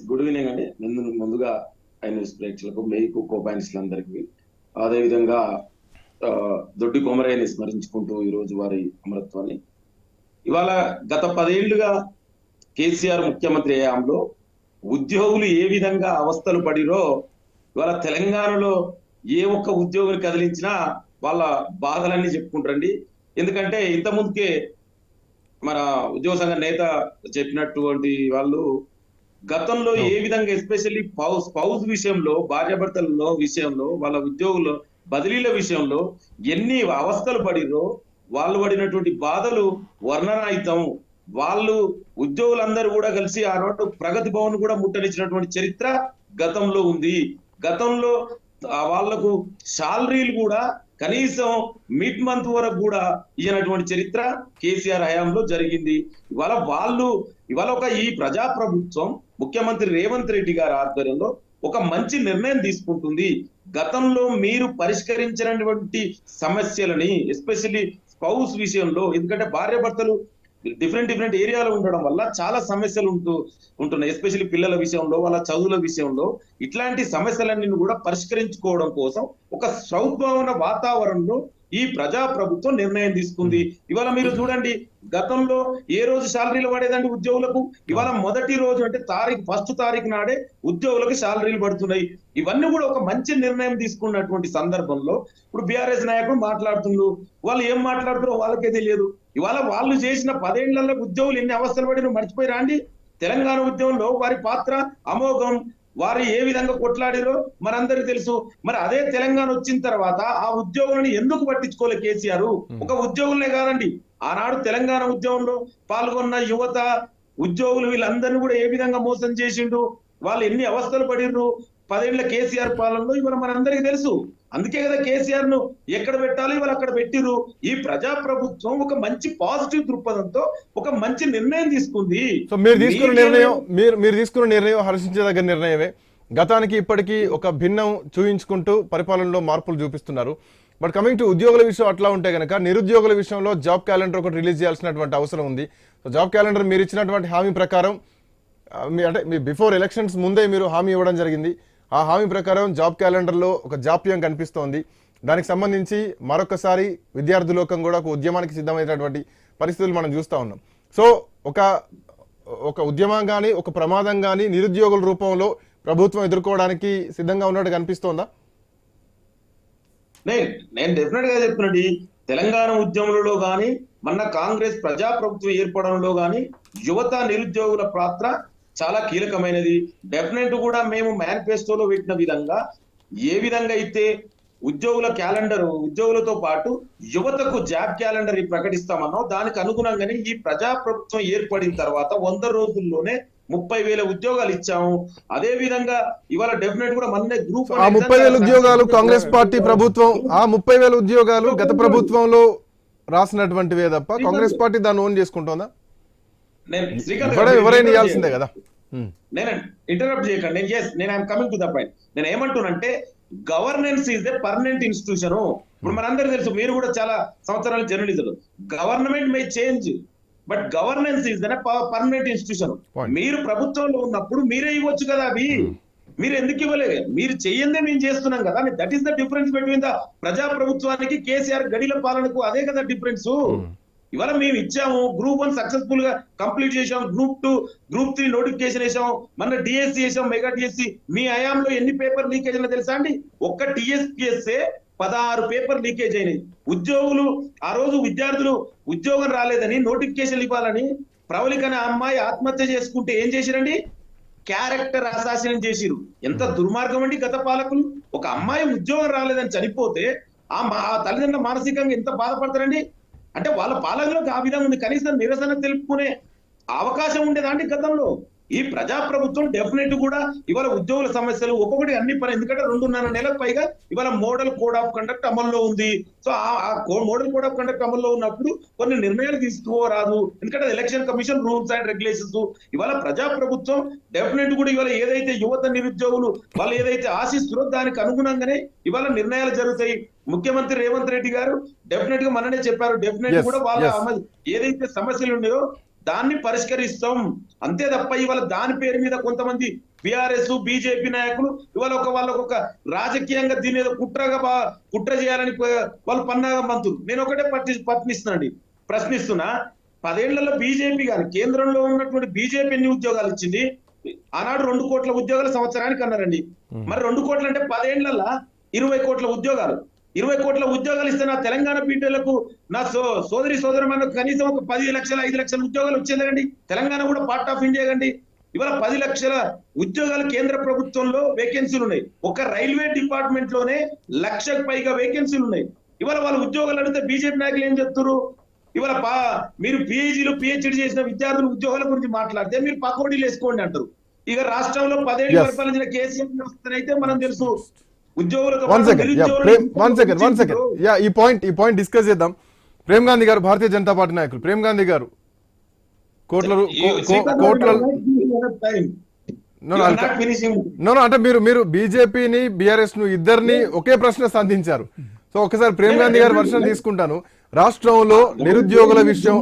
Good evening అండి. ముందుగా I news ప్రేక్షకులకు, మీకు కో-పాయినిస్టులందరికీ, అదేవిధంగా దొడ్డి కొమరయ్యని స్మరించుకుంటూ ఈ రోజు వారి అమరత్వాన్ని ఇవాళ గత 10 ఏళ్లుగా కేసీఆర్ ముఖ్యమంత్రి హయాంలో ఉద్యోగులు ఏ విధంగా అవస్థలు పడిరో ఇవాళ తెలంగాణలో ఏ ఒక్క ఉద్యోగిని కదిలించినా వాళ్ళ బాధలన్నీ చెప్పుకుంటారండి. ఎందుకంటే ఇంత ముందుకే మన ఉద్యోగ సంఘ నేత చెప్పినటువంటి వాళ్ళు గతంలో ఏ విధంగా ఎస్పెషల్లీ స్పౌస్ విషయంలో, భార్యాభర్తల విషయంలో, వాళ్ళ ఉద్యోగుల బదిలీల విషయంలో ఎన్ని అవస్థలు పడిరో, వాళ్ళు పడినటువంటి బాధలు వర్ణనాయితం. వాళ్ళు ఉద్యోగులందరూ కూడా కలిసి ఆనాడు ప్రగతి భవన్ కూడా ముట్టడించినటువంటి చరిత్ర గతంలో ఉంది. గతంలో వాళ్లకు శాలరీలు కూడా కనీసం మిడ్ మంత్ వరకు కూడా ఇయ్యనటువంటి చరిత్ర కేసీఆర్ హయాంలో జరిగింది. ఇవాళ ఈ ప్రజాప్రభుత్వం ముఖ్యమంత్రి రేవంత్ రెడ్డి గారి ఆధ్వర్యంలో ఒక మంచి నిర్ణయం తీసుకుంటుంది. గతంలో మీరు పరిష్కరించినటువంటి సమస్యలని, ఎస్పెషల్లీ స్పౌస్ విషయంలో, ఎందుకంటే భార్య భర్తలు డిఫరెంట్ ఏరియాలో ఉండడం వల్ల చాలా సమస్యలు ఉంటున్నాయి. ఎస్పెషల్లీ పిల్లల విషయంలో, వాళ్ళ చదువుల విషయంలో ఇట్లాంటి సమస్యలన్నీ కూడా పరిష్కరించుకోవడం కోసం ఒక సౌద్భావన వాతావరణంలో ఈ ప్రజా ప్రభుత్వం నిర్ణయం తీసుకుంది. ఇవాళ మీరు చూడండి, గతంలో ఏ రోజు శాలరీలు పడేదండి ఉద్యోగులకు? ఇవాళ మొదటి రోజు అంటే ఫస్ట్ తారీఖు నాడే ఉద్యోగులకు శాలరీలు పడుతున్నాయి. ఇవన్నీ కూడా ఒక మంచి నిర్ణయం తీసుకున్నటువంటి సందర్భంలో ఇప్పుడు బీఆర్ఎస్ నాయకులు మాట్లాడుతున్నారు. వాళ్ళు ఏం మాట్లాడుతున్నారో వాళ్ళకే తెలియదు. ఇవాళ వాళ్ళు చేసిన 10 ఏళ్లలో ఉద్యోగులు ఎన్ని అవస్థలు పడి మర్చిపోయిరా అండి? తెలంగాణ ఉద్యమంలో వారి పాత్ర అమోఘం. వారు ఏ విధంగా కొట్లాడిరో మనందరికీ తెలుసు. మరి అదే తెలంగాణ వచ్చిన తర్వాత ఆ ఉద్యోగులను ఎందుకు పట్టించుకోలే కేసీఆర్? ఒక ఉద్యోగులనే కాదండి, ఆనాడు తెలంగాణ ఉద్యమంలో పాల్గొన్న యువత, ఉద్యోగులు వీళ్ళందరినీ కూడా ఏ విధంగా మోసం చేసిండు, వాళ్ళు ఎన్ని అవస్థలు పడిర్రు 10 ఏళ్ల కేసీఆర్ పాలనలో, ఇవాళ మనందరికీ తెలుసు. అందుకే కదా కేసీఆర్ ను ఎక్కడ పెట్టాలి వాళ్ళు అక్కడ పెట్టిరు. ఈ ప్రజా ప్రభుత్వం ఒక మంచి పాజిటివ్ దృక్పథంతో ఒక మంచి నిర్ణయం తీసుకుంది. సో మీరు తీసుకున్న నిర్ణయం హర్షించదగ్గ నిర్ణయమే. గతానికి ఇప్పటికీ ఒక భిన్నం చూయించుకుంటూ పరిపాలనలో మార్పులు చూపిస్తున్నారు. బట్ కమింగ్ టు ఉద్యోగుల విషయం అట్లా ఉంటే కనుక, నిరుద్యోగుల విషయంలో జాబ్ క్యాలెండర్ ఒకటి రిలీజ్ చేయాల్సినటువంటి అవసరం ఉంది. సో జాబ్ క్యాలెండర్ మీరు ఇచ్చినటువంటి హామీ ప్రకారం, అంటే మీ బిఫోర్ ఎలక్షన్స్ ముందే మీరు హామీ ఇవ్వడం జరిగింది. ఆ హామీ ప్రకారం జాబ్ క్యాలెండర్లో ఒక జాప్యం కనిపిస్తోంది. దానికి సంబంధించి మరొకసారి విద్యార్థి లోకం కూడా ఒక ఉద్యమానికి సిద్ధమైనటువంటి పరిస్థితులు మనం చూస్తూ ఉన్నాం. సో ఒక ఉద్యమం కానీ, ఒక ప్రమాదం కానీ నిరుద్యోగుల రూపంలో ప్రభుత్వం ఎదుర్కోవడానికి సిద్ధంగా ఉన్నట్టు కనిపిస్తోందా? నేను డెఫినెట్ గా చెప్తున్నాడు, తెలంగాణ ఉద్యమంలో కానీ, మొన్న కాంగ్రెస్ ప్రజాప్రభుత్వం ఏర్పడంలో కానీ యువత నిరుద్యోగుల పాత్ర చాలా కీలకమైనది. డెఫినెట్ కూడా మేము మేనిఫెస్టోలో పెట్టిన విధంగా ఏ విధంగా అయితే ఉద్యోగులతో పాటు యువతకు జాబ్ క్యాలెండర్ ప్రకటిస్తామన్నో దానికి అనుగుణంగానే ఈ ప్రజా ప్రభుత్వం ఏర్పడిన తర్వాత 100 రోజుల్లోనే 30,000 ఉద్యోగాలు ఇచ్చాము. అదే విధంగా ఇవాళ డెఫినెట్ కూడా మన గ్రూప్ 30,000 ఉద్యోగాలు కాంగ్రెస్ పార్టీ ప్రభుత్వం, 30,000 ఉద్యోగాలు గత ప్రభుత్వంలో రాసినటువంటివే తప్ప కాంగ్రెస్ పార్టీ దాన్ని ఓన్ చేసుకుంటుందా? ఎవరైనా ఇవ్వాల్సిందే కదా. నేను ఇంటరప్ట్ చేయకండి. నేను I'm coming to the point. నేను ఏమంటున్నానంటే, governance is the permanent institution. ఇప్పుడు మనందరికీ తెలుసు, మీరు కూడా చాలా సంవత్సరాల journalism, government may change but governance is the permanent institution. మీరు ప్రభుత్వంలో ఉన్నప్పుడు మీరే ఇవ్వచ్చు కదా అవి, మీరు ఎందుకు ఇవ్వలేదు? మీరు చెయ్యందే మేము చేస్తున్నాం కదా. That is the difference between the ప్రజా ప్రభుత్వానికి కేసీఆర్ గడిల పాలనకు. అదే కదా డిఫరెన్స్. ఇవాళ మేము ఇచ్చాము, గ్రూప్ 1 సక్సెస్ఫుల్ గా కంప్లీట్ చేసాం, గ్రూప్ 2 గ్రూప్ 3 నోటిఫికేషన్ వేసాం, మన డిఎస్సి వేసాం, మెగా డిఎస్సి. మీ హయాంలో ఎన్ని పేపర్ లీకేజ్ అయినా తెలుసా అండి? ఒక్క టీఎస్పీఎస్ఏ 16 పేపర్ లీకేజ్ అయినాయి. ఉద్యోగులు ఆ రోజు విద్యార్థులు ఉద్యోగం రాలేదని నోటిఫికేషన్ ఇవ్వాలని ప్రవళిక అనే అమ్మాయి ఆత్మహత్య చేసుకుంటే ఏం చేసిరండి? క్యారెక్టర్ అసాసినేట్ చేసిరు. ఎంత దుర్మార్గం అండి గత పాలకులు. ఒక అమ్మాయి ఉద్యోగం రాలేదని చనిపోతే ఆ తల్లిదండ్రులు మానసికంగా ఎంత బాధపడతారండి? అంటే వాళ్ళ పాలనలోకి ఆ విధంగా ఉంది. కనీసం నిరసన తెలుపుకునే అవకాశం ఉండేదాండి గతంలో. ఈ ప్రజా ప్రభుత్వం డెఫినెట్ కూడా ఇవాళ ఉద్యోగుల సమస్యలు ఒక్కొక్కటి అన్ని పని, ఎందుకంటే 2.5 నెలలకు పైగా ఇవాళ మోడల్ కోడ్ ఆఫ్ కండక్ట్ అమల్లో ఉంది. సో ఆ మోడల్ కోడ్ ఆఫ్ కండక్ట్ అమల్లో ఉన్నప్పుడు కొన్ని నిర్ణయాలు తీసుకోరాదు, ఎందుకంటే election commission rules and regulations. ఇవాళ ప్రజా ప్రభుత్వం డెఫినెట్ కూడా ఇవాళ ఏదైతే యువత నిరుద్యోగులు వాళ్ళు ఏదైతే ఆశిస్తారో దానికి అనుగుణంగానే ఇవాళ నిర్ణయాలు జరుగుతాయి. ముఖ్యమంత్రి రేవంత్ రెడ్డి గారు డెఫినెట్ గా మననే చెప్పారు, డెఫినెట్ కూడా వాళ్ళ ఏదైతే సమస్యలు ఉన్నాయో దాన్ని పరిష్కరిస్తాం అంతే తప్ప ఇవాళ దాని పేరు మీద కొంతమంది బీఆర్ఎస్ బీజేపీ నాయకులు ఇవాళ వాళ్ళకు ఒక రాజకీయంగా దీని మీద కుట్ర చేయాలని వాళ్ళు పన్నాగ మంత్రులు. నేను ఒకటే ప్రశ్నిస్తున్నా 10 ఏళ్లలో బీజేపీ కానీ కేంద్రంలో ఉన్నటువంటి బీజేపీ ఎన్ని ఉద్యోగాలు ఇచ్చింది? ఆనాడు 2 కోట్ల ఉద్యోగాలు సంవత్సరానికి అన్నారండి. మరి 2 కోట్లు అంటే 10 ఏళ్లలో 20 కోట్ల ఉద్యోగాలు. 20 కోట్ల ఉద్యోగాలు ఇస్తే నా తెలంగాణ బీటలకు నా సోదరమన్నకు కనీసం ఒక 10 లక్షల 5 లక్షల ఉద్యోగాలు వచ్చేదండి. తెలంగాణ కూడా పార్ట్ ఆఫ్ ఇండియా కండి. ఇవాళ 10 లక్షల ఉద్యోగాలు కేంద్ర ప్రభుత్వంలో వేకెన్సీలు ఉన్నాయి. ఒక రైల్వే డిపార్ట్మెంట్ లోనే 1,00,000కు పైగా వేకెన్సీలు ఉన్నాయి. ఇవాళ వాళ్ళ ఉద్యోగాలు అడిగితే బీజేపీ నాయకులు ఏం చెప్తారు? ఇవాళ మీరు PhD PhD చేసిన విద్యార్థులు ఉద్యోగాల గురించి మాట్లాడితే మీరు పకోడీలు వేసుకోండి అంటారు. ఇక రాష్ట్రంలో 10 ఏళ్ళు పరిపాలించిన కేసీఆర్ అయితే మనం తెలుసు ఈ పాయింట్ డిస్కస్ చేద్దాం. ప్రేమ్ గాంధీ గారు భారతీయ జనతా పార్టీ నాయకులు. ప్రేమ్ గాంధీ గారు అంటే మీరు బీజేపీని బీఆర్ఎస్ ను ఇద్దరిని ఒకే ప్రశ్న సంధించారు. సో ఒకసారి ప్రేమ్ గాంధీ గారి వర్షన్ తీసుకుంటాను. రాష్ట్రంలో నిరుద్యోగుల విషయం